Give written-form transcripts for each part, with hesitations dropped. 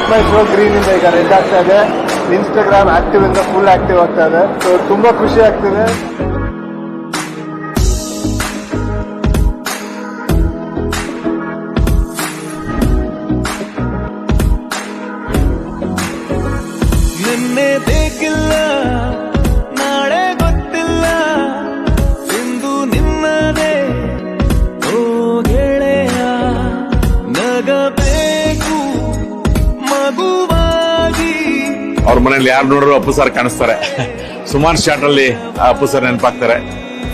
Let ಮೈ show green ಇಂದ ಈಗ red ಆಗ್ತಾ ಇದೆ. ಇನ್ಸ್ಟಾಗ್ರಾಮ್ ಆಕ್ಟಿವ್ ಇಂದ ಫುಲ್ ಆಕ್ಟಿವ್ ಆಗ್ತಾ ಇದೆ. ಸೊ ತುಂಬಾ ಖುಷಿ ಆಗ್ತಿದೆ. ನಿನ್ನೆ ಬೇಕಿಲ್ಲ ನಾಳೆ ಗೊತ್ತಿಲ್ಲ ಸಿಂಧು ನಿನ್ನದೇ ಓ ಗೆಳೆಯ ನಗಬೇಕು ಮಗುವಾಗಿ. ಅವ್ರ ಮನೇಲಿ ಯಾರು ನೋಡ್ರು ಅಪ್ಪು ಸರ್ ಕಾಣಿಸ್ತಾರೆ. ಸುಮಾರು ಶಾಟ್ ಅಲ್ಲಿ ಅಪ್ಪು ಸರ್ ನೆನಪಾಗ್ತಾರೆ.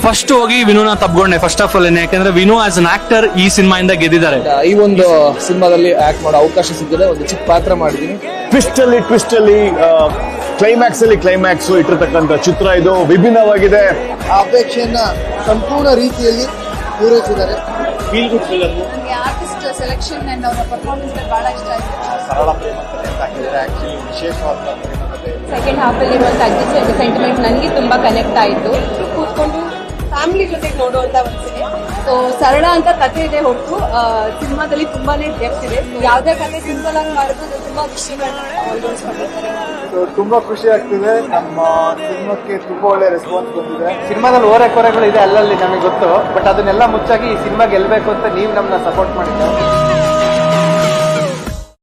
ಫಸ್ಟ್ ಹೋಗಿ ವಿನುನ ತಪ್ಕೊಂಡೆ ಫಸ್ಟ್ ಆಫ್ ಆಲ್. ಯಾಕಂದ್ರೆ ವಿನು ಆಸ್ ಅನ್ ಆಕ್ಟರ್ ಈ ಸಿನಿಮಾಯಿಂದ ಗೆದ್ದಿದ್ದಾರೆ. ಈ ಒಂದು ಸಿನಿಮಾದಲ್ಲಿ ಆಕ್ಟ್ ಮಾಡೋ ಅವಕಾಶ ಸಿಕ್ಕಿದೆ. ಒಂದು ಚಿಕ್ಕ ಪಾತ್ರ ಮಾಡಿದೀನಿ. ಟ್ವಿಸ್ಟ್ ಅಲ್ಲಿ ಕ್ಲೈಮ್ಯಾಕ್ಸ್ ಅಲ್ಲಿ ಕ್ಲೈಮ್ಯಾಕ್ಸ್ ಇಟ್ಟಿರ್ತಕ್ಕಂಥ ಚಿತ್ರ ಇದು. ವಿಭಿನ್ನವಾಗಿದೆ. ಆ ಅಪೇಕ್ಷೆಯನ್ನ ಸಂಪೂರ್ಣ ರೀತಿಯಲ್ಲಿ ಪೂರೈಸಿದ್ದಾರೆ. ನನಗೆ ಆರ್ಟಿಸ್ಟ್ ಸೆಲೆಕ್ಷನ್ ಅಂಡ್ ಅವರ ಪರ್ಫಾರ್ಮೆನ್ಸ್ ಬಹಳ ಇಷ್ಟ ಆಯ್ತು. ಸರಳ ಪ್ರೇಮ ಕಥೆ ಅಂತ ಹಾಕಿದ್ದಾರೆ. ಆಕ್ಚುಲಿ ವಿಶೇಷವಾದ ಪ್ರೇಮ ಕಥೆ. ಸೆಕೆಂಡ್ ಹಾಫ್ ಅಲ್ಲಿ ಒಂದು ಅಜ್ಜಿ ಸೆಂಟಿಮೆಂಟ್ ನನಗೆ ತುಂಬಾ ಕನೆಕ್ಟ್ ಆಯ್ತು. ಕೂತ್ಕೊಂಡು ಫ್ಯಾಮಿಲಿ ಜೊತೆಗೆ ನೋಡುವಂತ ಒಂದು ಸಿನಿಮಾ. ಸೊ ಸರಳ ಅಂತ ಕಥೆ ಇದೆ ಹೊರತು ಸಿನಿಮಾದಲ್ಲಿ ತುಂಬಾನೇ ಡೆಪ್ತ್ ಇದೆ. ಯಾವುದೇ ಕಥೆ ಸಿಂಪಲ್ ಆಗಿ ಮಾಡಿದ್ರು ತುಂಬಾ ಸೊ ತುಂಬಾ ಖುಷಿ ಆಗ್ತಿದೆ. ನಮ್ಮ ಸಿನಿಮಾಕ್ಕೆ ತುಂಬಾ ಒಳ್ಳೆ ರೆಸ್ಪಾನ್ಸ್ ಬಂದಿದೆ. ಸಿನಿಮಾದಲ್ಲಿ ಓರೆ ಕೊರೆಗಳು ಇದೆ ಅಲ್ಲಲ್ಲಿ ನಮಗೆ ಗೊತ್ತು. ಬಟ್ ಅದನ್ನೆಲ್ಲ ಮುಚ್ಚಾಗಿ ಈ ಸಿನಿಮಾ ಗೆಲ್ಬೇಕು ಅಂತ ನೀವು ನಮ್ಮನ್ನ ಸಪೋರ್ಟ್ ಮಾಡಿದ್ದೀವಿ.